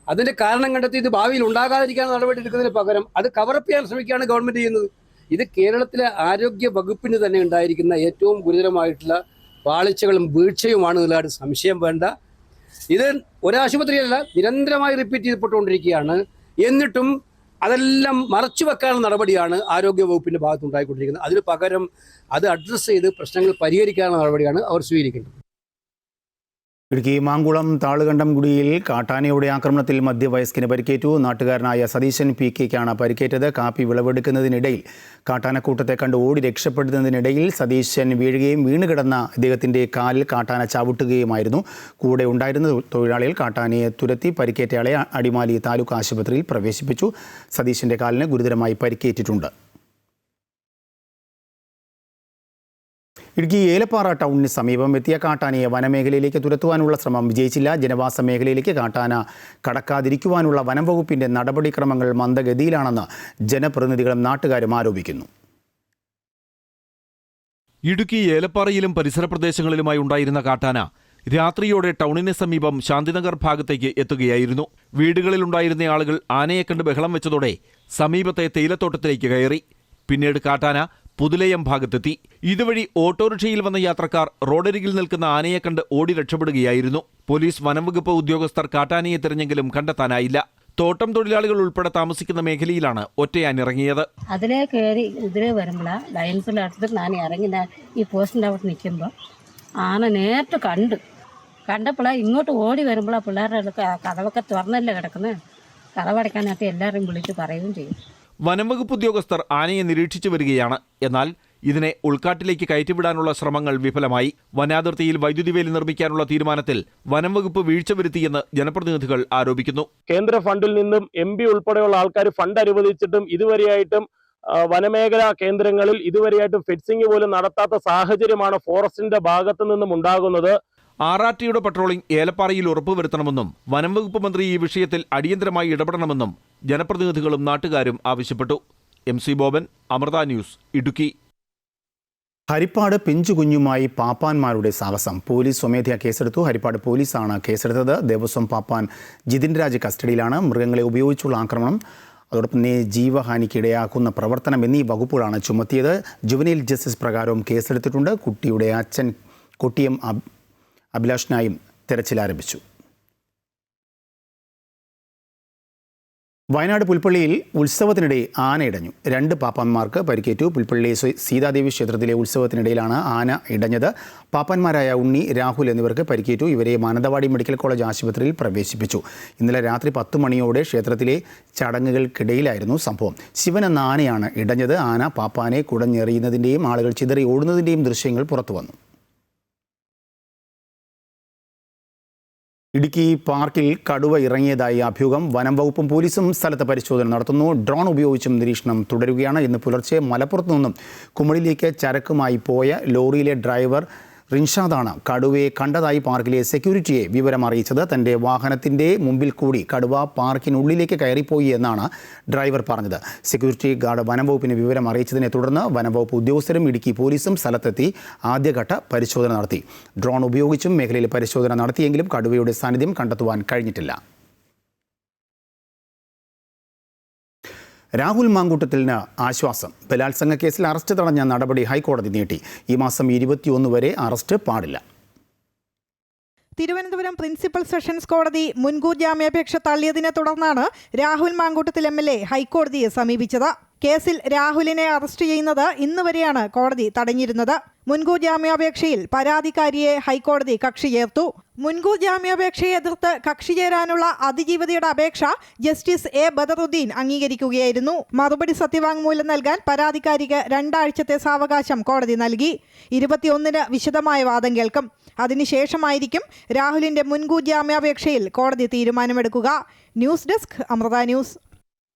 അതിൻ്റെ കാരണം കണ്ടെത്തി ഇത് ഭാവിയിൽ ഉണ്ടാകാതിരിക്കാൻ നടപടി എടുക്കുന്നതിന് പകരം അത് കവറപ്പ് ചെയ്യാൻ ശ്രമിക്കുകയാണ് ഗവൺമെൻറ് ചെയ്യുന്നത്. ഇത് കേരളത്തിലെ ആരോഗ്യ വകുപ്പിന് തന്നെ ഉണ്ടായിരിക്കുന്ന ഏറ്റവും ഗുരുതരമായിട്ടുള്ള പാളിച്ചകളും വീഴ്ചയുമാണ് എന്നതിലായിട്ട് സംശയം വേണ്ട. ഇത് ഒരാശുപത്രിയല്ല, നിരന്തരമായി റിപ്പീറ്റ് ചെയ്യപ്പെട്ടുകൊണ്ടിരിക്കുകയാണ്. എന്നിട്ടും അതെല്ലാം മറച്ചു വെക്കാനുള്ള നടപടിയാണ് ആരോഗ്യ വകുപ്പിൻ്റെ ഭാഗത്തുണ്ടായിക്കൊണ്ടിരിക്കുന്നത്. അതിന് പകരം അത് അഡ്രസ്സ് ചെയ്ത് പ്രശ്നങ്ങൾ പരിഹരിക്കാനുള്ള നടപടിയാണ് അവർ സ്വീകരിക്കേണ്ടത്. ഇടുക്കി മാങ്കുളം താളുകണ്ടംകുടിയിൽ കാട്ടാനയുടെ ആക്രമണത്തിൽ മധ്യവയസ്കന് പരിക്കേറ്റു. നാട്ടുകാരനായ സതീശൻ PKക്കാണ് പരിക്കേറ്റത്. കാപ്പി വിളവെടുക്കുന്നതിനിടയിൽ കാട്ടാനക്കൂട്ടത്തെ കണ്ട് ഓടി രക്ഷപ്പെടുന്നതിനിടയിൽ സതീശൻ വീഴുകയും വീണുകിടന്ന ഇദ്ദേഹത്തിൻ്റെ കാലിൽ കാട്ടാന ചവിട്ടുകയുമായിരുന്നു. കൂടെ ഉണ്ടായിരുന്ന തൊഴിലാളികൾ കാട്ടാനയെ തുരത്തി പരിക്കേറ്റയാളെ അടിമാലി താലൂക്ക് ആശുപത്രിയിൽ പ്രവേശിപ്പിച്ചു. സതീശൻ്റെ കാലിന് ഗുരുതരമായി പരിക്കേറ്റിട്ടുണ്ട്. ഇടുക്കി ഏലപ്പാറ ടൗണിന് സമീപം എത്തിയ കാട്ടാനയെ വനമേഖലയിലേക്ക് തുരത്തുവാനുള്ള ശ്രമം വിജയിച്ചില്ല. ജനവാസ മേഖലയിലേക്ക് കാട്ടാന കടക്കാതിരിക്കുവാനുള്ള വനം വകുപ്പിൻ്റെ നടപടിക്രമങ്ങൾ മന്ദഗതിയിലാണെന്ന് ജനപ്രതിനിധികളും നാട്ടുകാരും ആരോപിക്കുന്നു. ഇടുക്കി ഏലപ്പാറയിലും പരിസര പ്രദേശങ്ങളിലുമായി ഉണ്ടായിരുന്ന കാട്ടാന രാത്രിയോടെ ടൗണിന് സമീപം ശാന്തിനഗർ ഭാഗത്തേക്ക് എത്തുകയായിരുന്നു. വീടുകളിലുണ്ടായിരുന്ന ആളുകൾ ആനയെ കണ്ട് ബഹളം വെച്ചതോടെ സമീപത്തെ തേയിലത്തോട്ടത്തിലേക്ക് കയറി. പിന്നീട് കാട്ടാന പുതുലയം ഭാഗത്തെത്തി. ഇതുവഴി ഓട്ടോറിക്ഷയിൽ വന്ന യാത്രക്കാർ റോഡരികിൽ നിൽക്കുന്ന ആനയെ കണ്ട് ഓടി രക്ഷപ്പെടുകയായിരുന്നു. പോലീസ് വനംവകുപ്പ് ഉദ്യോഗസ്ഥർ കാട്ടാനയെ തിരഞ്ഞെങ്കിലും കണ്ടെത്താനായില്ല. തോട്ടം തൊഴിലാളികൾ ഉൾപ്പെടെ താമസിക്കുന്ന മേഖലയിലാണ് ഒറ്റയാൻ ഇറങ്ങിയത്. അതിലേ കയറി ഇതിലേ വരുമ്പോഴാണ് ലയൻസിലടുത്ത് ഞാൻ ഇറങ്ങി ഈ പോസ്റ്റിൻ്റെ അവിടെ നിൽക്കുമ്പോൾ ആന നേരിട്ട് കണ്ടപ്പോഴാണ് ഇങ്ങോട്ട് ഓടി വരുമ്പോഴാണ് പിള്ളേരുടെ കഥവൊക്കെ തുറന്നല്ലേ കിടക്കുന്നത്. കഥവടയ്ക്കാനായിട്ട് എല്ലാവരും വിളിച്ച് പറയുകയും ചെയ്യും. വനംവകുപ്പ് ഉദ്യോഗസ്ഥർ ആനയെ നിരീക്ഷിച്ചു വരികയാണ്. എന്നാൽ ഇതിനെ ഉൾക്കാട്ടിലേക്ക് കയറ്റിവിടാനുള്ള ശ്രമങ്ങൾ വിഫലമായി. വനാതിർത്തിയിൽ വൈദ്യുതി വേലി നിർമ്മിക്കാനുള്ള തീരുമാനത്തിൽ വനംവകുപ്പ് വീഴ്ച വരുത്തിയെന്ന് ജനപ്രതിനിധികൾ ആരോപിക്കുന്നു. കേന്ദ്ര ഫണ്ടിൽ നിന്നും MP ഉൾപ്പെടെയുള്ള ആൾക്കാർ ഫണ്ട് അനുവദിച്ചിട്ടും ഇതുവരെയായിട്ടും വനമേഖലാ കേന്ദ്രങ്ങളിൽ ഇതുവരെയായിട്ടും ഫെൻസിംഗ് പോലും നടത്താത്ത സാഹചര്യമാണ് ഫോറസ്റ്റിന്റെ ഭാഗത്തു നിന്നും ഉണ്ടാകുന്നത്. ആറാട്ടിയുടെ പട്രോളിംഗ് ഏലപ്പാറയിൽ ഉറപ്പുവരുത്തണമെന്നും വനംവകുപ്പ് മന്ത്രി ഈ വിഷയത്തിൽ അടിയന്തരമായി ഇടപെടണമെന്നും ജനപ്രതിനിധികളും നാട്ടുകാരും ആവശ്യപ്പെട്ടു. MC Boban, Amrita news, Idukki. ഹരിപ്പാട് പിഞ്ചുകുഞ്ഞുമായി പാപ്പാന്മാരുടെ സാഹസം. പോലീസ് സ്വമേധയാ കേസെടുത്തു. ഹരിപ്പാട് പോലീസാണ് കേസെടുത്തത്. ദേവസ്വം പാപ്പാൻ ജിതിൻ രാജ് കസ്റ്റഡിയിലാണ്. മൃഗങ്ങളെ ഉപയോഗിച്ചുള്ള ആക്രമണം, അതോടൊപ്പം തന്നെ ജീവഹാനിക്ക് ഇടയാക്കുന്ന പ്രവർത്തനം എന്നീ വകുപ്പുകളാണ് ചുമത്തിയത്. ജുവനൈൽ ജസ്റ്റിസ് പ്രകാരവും കേസെടുത്തിട്ടുണ്ട്. കുട്ടിയുടെ അച്ഛൻ കൊട്ടിയം അഭിലാഷിനായും തെരച്ചിൽ ആരംഭിച്ചു. വയനാട് പുൽപ്പള്ളിയിൽ ഉത്സവത്തിനിടെ ആന ഇടഞ്ഞു. 2 പാപ്പാന്മാർക്ക് പരിക്കേറ്റു. പുൽപ്പള്ളി സീതാദേവി ക്ഷേത്രത്തിലെ ഉത്സവത്തിനിടയിലാണ് ആന ഇടഞ്ഞത്. പാപ്പാന്മാരായ ഉണ്ണി, രാഹുൽ എന്നിവർക്ക് പരിക്കേറ്റു. ഇവരെ മാനന്തവാടി മെഡിക്കൽ കോളേജ് ആശുപത്രിയിൽ പ്രവേശിപ്പിച്ചു. ഇന്നലെ രാത്രി 10 മണിയോടെ ക്ഷേത്രത്തിലെ ചടങ്ങുകൾക്കിടയിലായിരുന്നു സംഭവം. ശിവൻ എന്ന ആനയാണ് ഇടഞ്ഞത്. ആന പാപ്പാനെ കുടഞ്ഞെറിയുന്നതിൻ്റെയും ആളുകൾ ചിതറി ഓടുന്നതിൻ്റെയും ദൃശ്യങ്ങൾ പുറത്തു വന്നു. ഇടുക്കി പാർക്കിൽ കടുവ ഇറങ്ങിയതായി അഭ്യൂഹം. വനം വകുപ്പും പോലീസും സ്ഥലത്ത് പരിശോധന നടത്തുന്നു. ഡ്രോൺ ഉപയോഗിച്ചും നിരീക്ഷണം തുടരുകയാണ്. ഇന്ന് പുലർച്ചെ മലപ്പുറത്തു നിന്നും കുമളിയിലേക്ക് ചരക്കുമായി പോയ ലോറിയിലെ ഡ്രൈവർ റിൻഷാദാണ് കടുവയെ കണ്ടതായി പാർക്കിലെ സെക്യൂരിറ്റിയെ വിവരം അറിയിച്ചത്. തൻ്റെ വാഹനത്തിൻ്റെ മുമ്പിൽ കൂടി കടുവ പാർക്കിനുള്ളിലേക്ക് കയറിപ്പോയി എന്നാണ് ഡ്രൈവർ പറഞ്ഞത്. സെക്യൂരിറ്റി ഗാർഡ് വനംവകുപ്പിന് വിവരം അറിയിച്ചതിനെ തുടർന്ന് വനംവകുപ്പ് ഉദ്യോഗസ്ഥരും ഇടുക്കി പോലീസും സ്ഥലത്തെത്തി ആദ്യഘട്ട പരിശോധന നടത്തി. ഡ്രോൺ ഉപയോഗിച്ചും മേഖലയിൽ പരിശോധന നടത്തിയെങ്കിലും കടുവയുടെ സാന്നിധ്യം കണ്ടെത്തുവാൻ കഴിഞ്ഞിട്ടില്ല. രാഹുൽ മാങ്കൂട്ടത്തിന് ആശ്വാസം. ബലാത്സംഗ കേസിൽ അറസ്റ്റ് തടഞ്ഞ നടപടി ഹൈക്കോടതി നീട്ടി. ഈ മാസം 21 വരെ അറസ്റ്റ് പാടില്ല. തിരുവനന്തപുരം പ്രിൻസിപ്പൽ സെഷൻസ് കോടതി മുൻകൂർ ജാമ്യാപേക്ഷ തള്ളിയതിനെ തുടർന്നാണ് രാഹുൽ മാങ്കൂട്ടത്തിൽ MLA ഹൈക്കോടതിയെ സമീപിച്ചത്. കേസിൽ രാഹുലിനെ അറസ്റ്റ് ചെയ്യുന്നത് ഇന്ന് വരെയാണ് കോടതി തടഞ്ഞിരുന്നത്. മുൻകൂർ ജാമ്യാപേക്ഷയിൽ പരാതിക്കാരിയെ ഹൈക്കോടതി കക്ഷി ചേർത്തു. മുൻകൂർ ജാമ്യാപേക്ഷയെ എതിർത്ത് കക്ഷി ചേരാനുള്ള അതിജീവിതയുടെ അപേക്ഷ ജസ്റ്റിസ് A ബദറുദ്ദീൻ അംഗീകരിക്കുകയായിരുന്നു. മറുപടി സത്യവാങ്മൂലം നൽകാൻ പരാതിക്കാരിക്ക് 2 ആഴ്ചത്തെ സാവകാശം കോടതി നൽകി. 21-ന് വിശദമായ വാദം കേൾക്കും. അതിനുശേഷമായിരിക്കും രാഹുലിന്റെ മുൻകൂർ ജാമ്യാപേക്ഷയിൽ കോടതി തീരുമാനമെടുക്കുക. News desk Amrita news.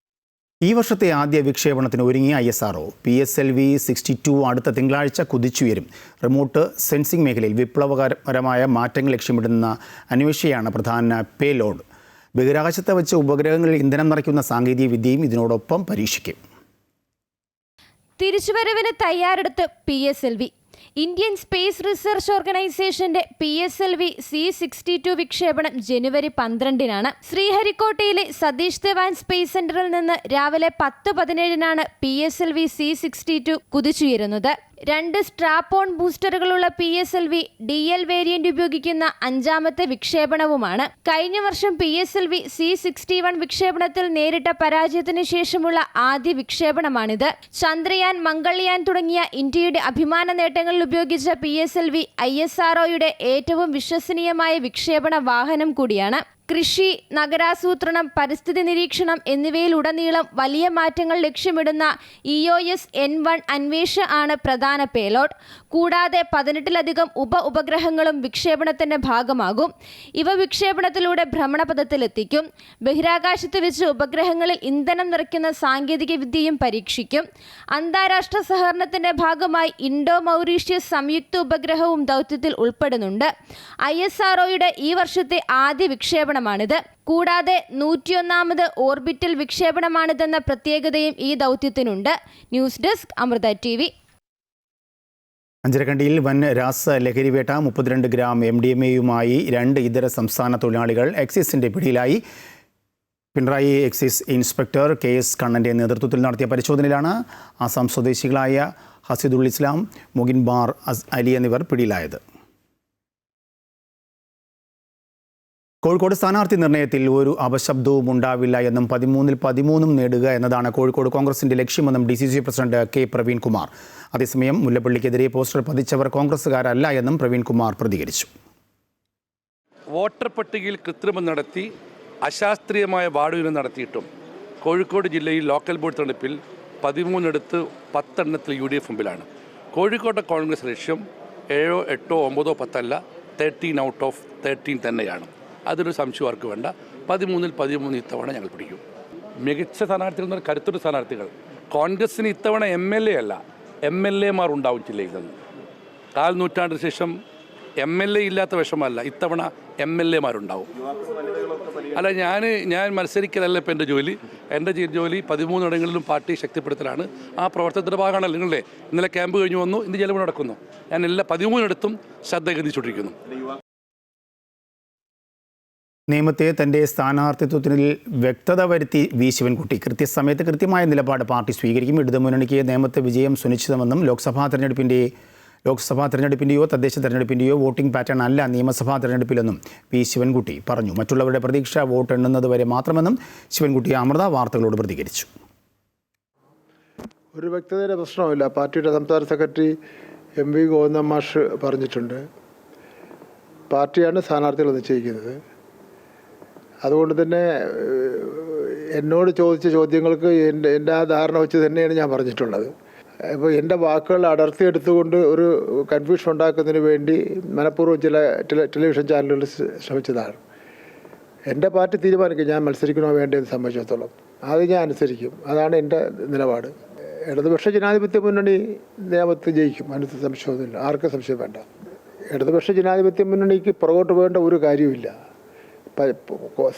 ഈ വർഷത്തെ ആദ്യ വിക്ഷേപണത്തിന് ഒരുങ്ങിയ ISRO PSLV 62 അടുത്ത തിങ്കളാഴ്ച കുതിച്ചുയരും. റിമോട്ട് സെൻസിംഗ് മേഖലയിൽ വിപ്ലവകരമായ മാറ്റങ്ങൾ ലക്ഷ്യമിടുന്ന അന്വേഷയാണ് പ്രധാന പേലോഡ്. ബഹിരാകാശത്ത് വെച്ച് ഉപഗ്രഹങ്ങളിൽ ഇന്ധനം നിറയ്ക്കുന്ന സാങ്കേതിക വിദ്യയും ഇതിനോടൊപ്പം പരീക്ഷിക്കും. തിരിച്ചുവരവിന് തയ്യാറെടുത്ത് PSLV. ഇന്ത്യൻ സ്പേസ് റിസർച്ച് ഓർഗനൈസേഷന്റെ PSLV C62 വിക്ഷേപണം ജനുവരി 12-നാണ്. ശ്രീഹരിക്കോട്ടയിലെ സതീഷ് ധവാൻ സ്പേസ് സെന്ററിൽ നിന്ന് രാവിലെ 10:17-നാണ് PSLV C62 കുതിച്ചുയരുന്നത്. 2 സ്ട്രാപ്പ് ഓൺ ബൂസ്റ്ററുകളുള്ള PSLV DL വേരിയന്റ് ഉപയോഗിക്കുന്ന 5ാമത്തെ വിക്ഷേപണവുമാണ്. കഴിഞ്ഞ വർഷം PSLV C61 വിക്ഷേപണത്തിൽ നേരിട്ട പരാജയത്തിന് ശേഷമുള്ള ആദ്യ വിക്ഷേപണമാണിത്. ചന്ദ്രയാൻ, മംഗൾയാൻ തുടങ്ങിയ ഇന്ത്യയുടെ അഭിമാന നേട്ടങ്ങളിൽ ഉപയോഗിച്ച PSLV ISROയുടെ ഏറ്റവും വിശ്വസനീയമായ വിക്ഷേപണ വാഹനം കൂടിയാണ്. കൃഷി, നഗരാസൂത്രണം, പരിസ്ഥിതി നിരീക്ഷണം എന്നിവയിലുടനീളം വലിയ മാറ്റങ്ങൾ ലക്ഷ്യമിടുന്ന EOS N1 അന്വേഷ ആണ് പ്രധാന പേലോഡ്. കൂടാതെ 18-ലധികം ഉപഗ്രഹങ്ങളും വിക്ഷേപണത്തിന്റെ ഭാഗമാകും. ഇവ വിക്ഷേപണത്തിലൂടെ ഭ്രമണപഥത്തിലെത്തിക്കും. ബഹിരാകാശത്ത് വെച്ച് ഉപഗ്രഹങ്ങളിൽ ഇന്ധനം നിറയ്ക്കുന്ന സാങ്കേതിക വിദ്യയും പരീക്ഷിക്കും. അന്താരാഷ്ട്ര സഹകരണത്തിന്റെ ഭാഗമായി ഇൻഡോ മൗറീഷ്യസ് സംയുക്ത ഉപഗ്രഹവും ദൗത്യത്തിൽ ഉൾപ്പെടുന്നുണ്ട്. ISROയുടെ ഈ വർഷത്തെ ആദ്യ വിക്ഷേപണമാണിത്. കൂടാതെ 101ാമത് ഓർബിറ്റൽ വിക്ഷേപണമാണിതെന്ന പ്രത്യേകതയും ഈ ദൗത്യത്തിനുണ്ട്. News desk Amrita TV. അഞ്ചരക്കണ്ടിയിൽ വൻ രാസ ലഹരിവേട്ട. 32 ഗ്രാം MDMAയുമായി 2 ഇതര സംസ്ഥാന തൊഴിലാളികൾ എക്സൈസിന്റെ പിടിയിലായി. പിണറായി എക്സൈസ് ഇൻസ്പെക്ടർ KS കണ്ണന്റെ നേതൃത്വത്തിൽ നടത്തിയ പരിശോധനയിലാണ് ആസാം സ്വദേശികളായ ഹസീദുൽ ഇസ്ലാം, മുഗിൻ ബാർ അലി എന്നിവർ പിടിയിലായത്. കോഴിക്കോട് സ്ഥാനാർത്ഥി നിർണയത്തിൽ ഒരു അപശബ്ദവും ഉണ്ടാവില്ല എന്നും 13-ൽ 13 നേടുക എന്നതാണ് കോഴിക്കോട് കോൺഗ്രസിന്റെ ലക്ഷ്യമെന്നും DCC പ്രസിഡന്റ് K പ്രവീൺകുമാർ. അതേസമയം മുല്ലപ്പള്ളിക്കെതിരെ പോസ്റ്റർ പതിച്ചവർ കോൺഗ്രസുകാരല്ല എന്നും പ്രവീൺകുമാർ പ്രതികരിച്ചു. വോട്ടർ പട്ടികയിൽ കൃത്രിമം നടത്തി അശാസ്ത്രീയമായ വാർഡുവിനം നടത്തിയിട്ടും കോഴിക്കോട് ജില്ലയിൽ ലോക്കൽ ബോർഡ് തെരഞ്ഞെടുപ്പിൽ 13-എടുത്ത് 10 UDF മുമ്പിലാണ്. കോഴിക്കോട്ടെ കോൺഗ്രസ് ലക്ഷ്യം 7, 8, 9, 10 അല്ല, 13 ഔട്ട് ഓഫ് 13 തന്നെയാണ്. അതൊരു സംശയം ആർക്ക് വേണ്ട. 13-ൽ 13 ഇത്തവണ ഞങ്ങൾ പിടിക്കും. മികച്ച സ്ഥാനാർത്ഥികൾ എന്ന് പറഞ്ഞാൽ കരുത്തുറ്റ സ്ഥാനാർത്ഥികൾ. കോൺഗ്രസിന് ഇത്തവണ MLA അല്ല, MLAമാർ ഉണ്ടാവും ജില്ലയിൽ നിന്ന്. 4 നൂറ്റാണ്ടിന് ശേഷം MLA ഇല്ലാത്ത വിഷമല്ല, ഇത്തവണ MLAമാരുണ്ടാവും. അല്ല, ഞാൻ മത്സരിക്കലല്ല ഇപ്പോൾ എൻ്റെ ജോലി. എൻ്റെ ജോലി 13 ഇടങ്ങളിലും പാർട്ടി ശക്തിപ്പെടുത്തലാണ്. ആ പ്രവർത്തനത്തിൻ്റെ ഭാഗമാണല്ലോ. നിങ്ങളെ ഇന്നലെ ക്യാമ്പ് കഴിഞ്ഞ് വന്നു, ഇന്ന് ജലം നടക്കുന്നു. ഞാൻ എല്ലാ 13 ഇടത്തും ശ്രദ്ധ കേന്ദ്രീകരിച്ചുകൊണ്ടിരിക്കുന്നു. നിയമത്തെ തൻ്റെ സ്ഥാനാർത്ഥിത്വത്തിൽ വ്യക്തത വരുത്തി V ശിവൻകുട്ടി. കൃത്യസമയത്ത് കൃത്യമായ നിലപാട് പാർട്ടി സ്വീകരിക്കും. ഇടതുമുന്നണിക്ക് നേമത്തെ വിജയം സുനിശ്ചിതമെന്നും ലോക്സഭാ തെരഞ്ഞെടുപ്പിൻ്റെയോ തദ്ദേശ തെരഞ്ഞെടുപ്പിൻ്റെയോ വോട്ടിംഗ് പാറ്റേൺ അല്ല നിയമസഭാ തെരഞ്ഞെടുപ്പിലെന്നും V ശിവൻകുട്ടി പറഞ്ഞു. മറ്റുള്ളവരുടെ പ്രതീക്ഷ വോട്ട് എണ്ണുന്നത് വരെ മാത്രമെന്നും ശിവൻകുട്ടി അമൃത വാർത്തകളോട് പ്രതികരിച്ചു. ഒരു വ്യക്തതയുടെ പ്രശ്നമില്ല. പാർട്ടിയുടെ സംസ്ഥാന സെക്രട്ടറി MV ഗോവിന്ദൻ മാഷ് പറഞ്ഞിട്ടുണ്ട്, പാർട്ടിയാണ് സ്ഥാനാർത്ഥികൾ നിശ്ചയിക്കുന്നത്. അതുകൊണ്ട് തന്നെ എന്നോട് ചോദിച്ച ചോദ്യങ്ങൾക്ക് എൻ്റെ ആ ധാരണ വെച്ച് തന്നെയാണ് ഞാൻ പറഞ്ഞിട്ടുള്ളത്. അപ്പോൾ എൻ്റെ വാക്കുകൾ അടർത്തിയെടുത്തുകൊണ്ട് ഒരു കൺഫ്യൂഷൻ ഉണ്ടാക്കുന്നതിന് വേണ്ടി മനഃപൂർവ്വം ചില ടെലിവിഷൻ ചാനലുകൾ ശ്രമിച്ചതാണ്. എൻ്റെ പാർട്ടി തീരുമാനിക്കും ഞാൻ മത്സരിക്കണോ വേണ്ടതെന്ന് സംബന്ധിച്ചിടത്തോളം. അത് ഞാൻ അനുസരിക്കും. അതാണ് എൻ്റെ നിലപാട്. ഇടതുപക്ഷ ജനാധിപത്യ മുന്നണി നിയമത്തിൽ ജയിക്കും, അതിനകത്ത് സംശയമൊന്നുമില്ല, ആർക്കും സംശയം വേണ്ട. ഇടതുപക്ഷ ജനാധിപത്യ മുന്നണിക്ക് പുറകോട്ട് പോകേണ്ട ഒരു കാര്യമില്ല.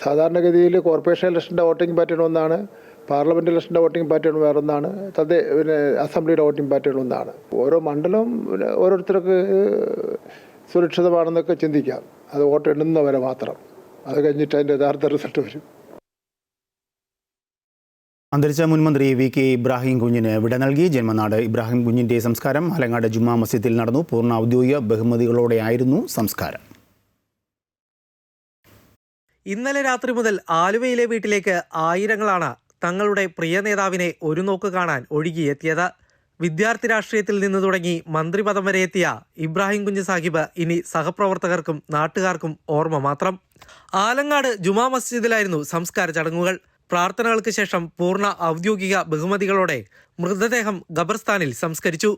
സാധാരണഗതിയിൽ കോർപ്പറേഷൻ ഇലക്ഷൻ്റെ വോട്ടിംഗ് പാറ്റേൺ ഒന്നാണ്, പാർലമെൻറ്റ് ഇലക്ഷൻ്റെ വോട്ടിംഗ് പാറ്റേൺ വേറൊന്നാണ്, അസംബ്ലിയുടെ വോട്ടിംഗ് പാറ്റേൺ ഒന്നാണ്. ഓരോ മണ്ഡലവും ഓരോരുത്തർക്ക് സുരക്ഷിതമാണെന്നൊക്കെ ചിന്തിക്കാം. അത് വോട്ട് എണ്ണുന്നവരെ മാത്രം. അത് കഴിഞ്ഞിട്ട് അതിൻ്റെ യഥാർത്ഥ റിസൾട്ട് വരും. അന്തരിച്ച മുൻമന്ത്രി VK ഇബ്രാഹിം കുഞ്ഞിന് വിട നൽകി. ജന്മനാട് ഇബ്രാഹിം കുഞ്ഞിൻ്റെ സംസ്കാരം ആലങ്ങാട് ജുമാ മസ്ജിദിൽ നടന്നു. പൂർണ്ണ ഔദ്യോഗിക ബഹുമതികളോടെയായിരുന്നു സംസ്കാരം. ഇന്നലെ രാത്രി മുതൽ ആലുവയിലെ വീട്ടിലേക്ക് ആയിരങ്ങളാണ് തങ്ങളുടെ പ്രിയ നേതാവിനെ ഒരു നോക്ക് കാണാൻ ഒഴുകിയെത്തിയത്. വിദ്യാർത്ഥി രാഷ്ട്രീയത്തിൽ നിന്ന് തുടങ്ങി മന്ത്രിപദം വരെ എത്തിയ ഇബ്രാഹിം കുഞ്ഞ് സാഹിബ് ഇനി സഹപ്രവർത്തകർക്കും നാട്ടുകാർക്കും ഓർമ്മ മാത്രം. ആലങ്ങാട് ജുമാ മസ്ജിദിലായിരുന്നു സംസ്കാര ചടങ്ങുകൾ. പ്രാർത്ഥനകൾക്ക് ശേഷം പൂർണ്ണ ഔദ്യോഗിക ബഹുമതികളോടെ മൃതദേഹം ഖബർസ്ഥാനിൽ സംസ്കരിച്ചു.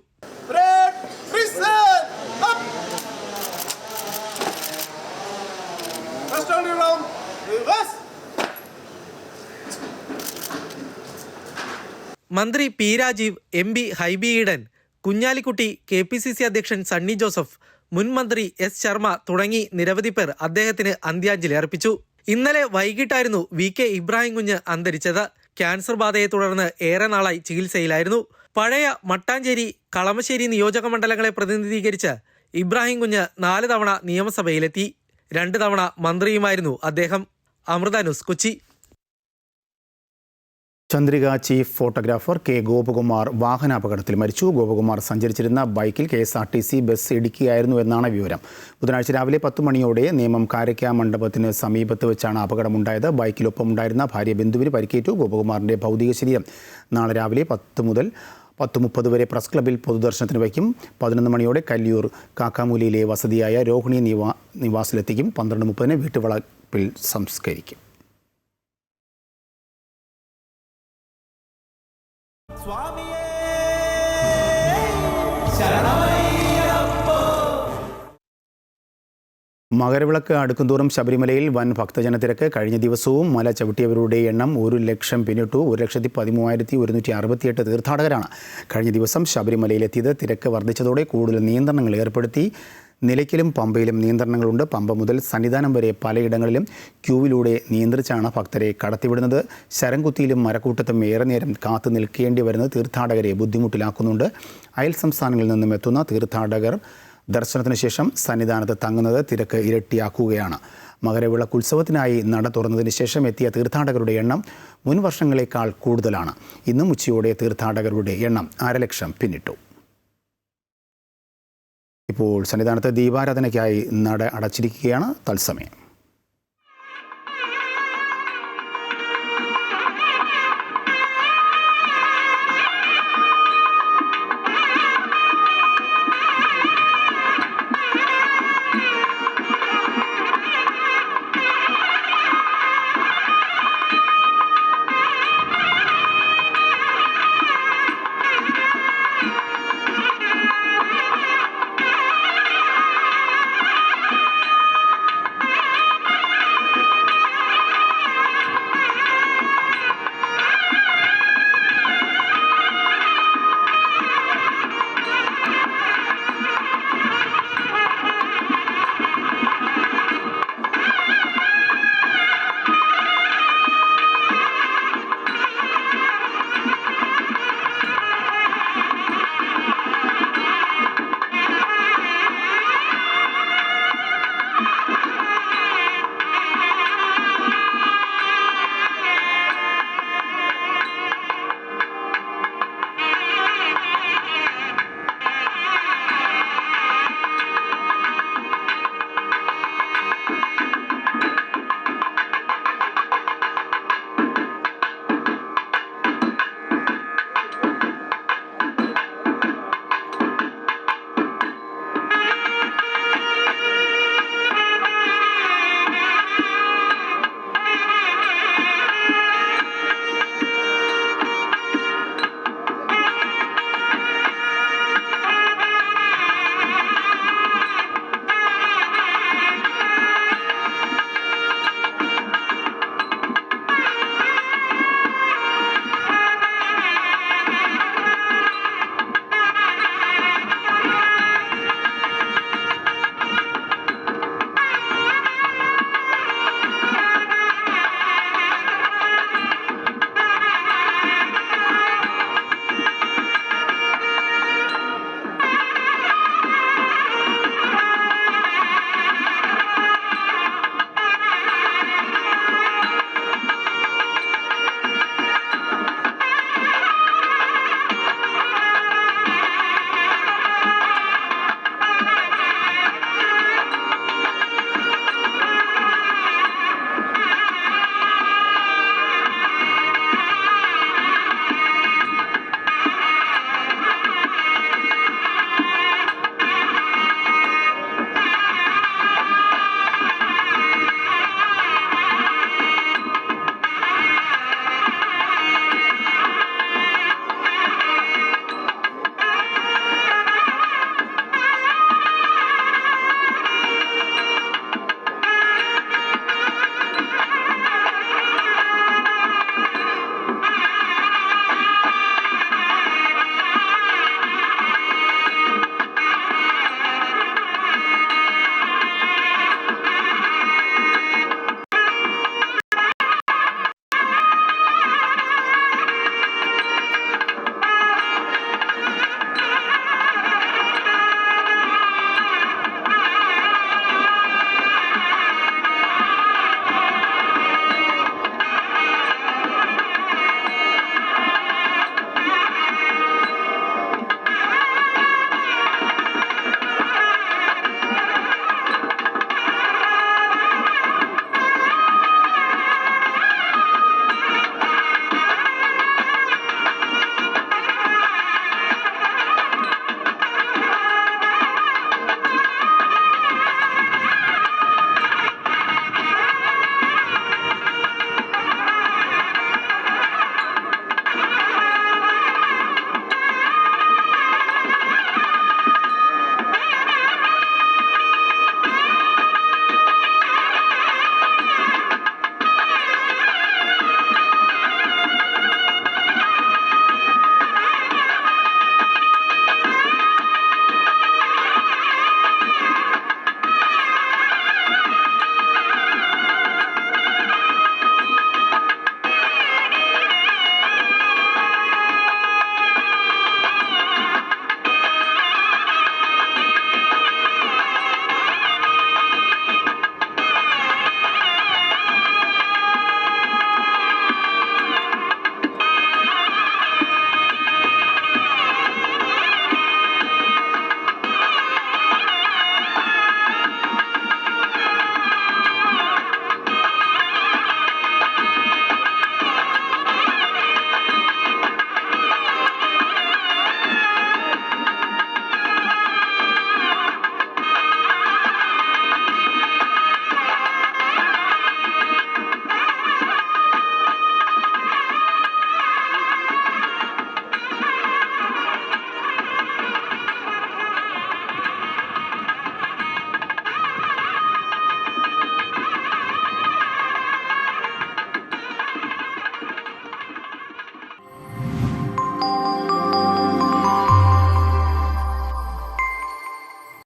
മന്ത്രി P Rajeev, MP Hibi Eden, Kunhalikutty, KPCC അധ്യക്ഷൻ സണ്ണി ജോസഫ്, മുൻ മന്ത്രി S ശർമ്മ തുടങ്ങി നിരവധി പേർ അദ്ദേഹത്തിന് അന്ത്യാഞ്ജലി അർപ്പിച്ചു. ഇന്നലെ വൈകിട്ടായിരുന്നു VK ഇബ്രാഹിം കുഞ്ഞ് അന്തരിച്ചത്. ക്യാൻസർ ബാധയെ തുടർന്ന് ഏറെ നാളായി ചികിത്സയിലായിരുന്നു. പഴയ മട്ടാഞ്ചേരി, കളമശ്ശേരി നിയോജക മണ്ഡലങ്ങളെ പ്രതിനിധീകരിച്ച് ഇബ്രാഹിം കുഞ്ഞ് 4 തവണ നിയമസഭയിലെത്തി. 2 തവണ മന്ത്രിയുമായിരുന്നു അദ്ദേഹം. Amrita news, Kochi. Chandrika chief photographer K. Gopakumar വാഹനാപകടത്തിൽ മരിച്ചു. ഗോപകുമാർ സഞ്ചരിച്ചിരുന്ന ബൈക്കിൽ KSRTC ബസ് ഇടിക്കുകയായിരുന്നു എന്നാണ് വിവരം. ബുധനാഴ്ച രാവിലെ 10 മണിയോടെ നേമം കാരയ്ക്ക മണ്ഡപത്തിന് സമീപത്ത് വെച്ചാണ് അപകടമുണ്ടായത്. ബൈക്കിലൊപ്പമുണ്ടായിരുന്ന ഭാര്യ ബിന്ദുവിന് പരിക്കേറ്റു. ഗോപകുമാറിന്റെ ഭൗതിക ശരീരം നാളെ രാവിലെ 10 മുതൽ 10:30 വരെ പ്രസ് ക്ലബ്ബിൽ പൊതുദർശനത്തിന് വയ്ക്കും. 11 മണിയോടെ കല്ലിയൂർ കാക്കാമൂലയിലെ വസതിയായ രോഹിണി നിവാസിലെത്തിക്കും. 12:30 വീട്ടുവളപ്പിൽ സംസ്കരിക്കും. മകരവിളക്ക് അടുക്കുംതോറും ശബരിമലയിൽ വൻ ഭക്തജനത്തിരക്ക്. കഴിഞ്ഞ ദിവസവും മല ചവിട്ടിയവരുടെ എണ്ണം 1 ലക്ഷം പിന്നിട്ടു. 1,13,168 തീർത്ഥാടകരാണ് കഴിഞ്ഞ ദിവസം ശബരിമലയിലെത്തിയത്. തിരക്ക് വർദ്ധിച്ചതോടെ കൂടുതൽ നിയന്ത്രണങ്ങൾ ഏർപ്പെടുത്തി. നിലയ്ക്കലും പമ്പയിലും നിയന്ത്രണങ്ങളുണ്ട്. പമ്പ മുതൽ സന്നിധാനം വരെ പലയിടങ്ങളിലും ക്യൂവിലൂടെ നിയന്ത്രിച്ചാണ് ഭക്തരെ കടത്തിവിടുന്നത്. ശരംകുത്തിയിലും മരക്കൂട്ടത്തും ഏറെ നേരം കാത്തു നിൽക്കേണ്ടി വരുന്നത് തീർത്ഥാടകരെ ബുദ്ധിമുട്ടിലാക്കുന്നുണ്ട്. അയൽ സംസ്ഥാനങ്ങളിൽ നിന്നും എത്തുന്ന തീർത്ഥാടകർ ദർശനത്തിന് ശേഷം സന്നിധാനത്ത് തങ്ങുന്നത് തിരക്ക് ഇരട്ടിയാക്കുകയാണ്. മകരവിളക്കുത്സവത്തിനായി നട തുറന്നതിന് ശേഷം എത്തിയ തീർത്ഥാടകരുടെ എണ്ണം മുൻ വർഷങ്ങളേക്കാൾ കൂടുതലാണ്. ഇന്നും ഉച്ചയോടെ തീർത്ഥാടകരുടെ എണ്ണം 1/2 ലക്ഷം പിന്നിട്ടു. ഇപ്പോൾ സന്നിധാനത്ത് ദീപാരാധനയ്ക്കായി നട അടച്ചിരിക്കുകയാണ്. തത്സമയം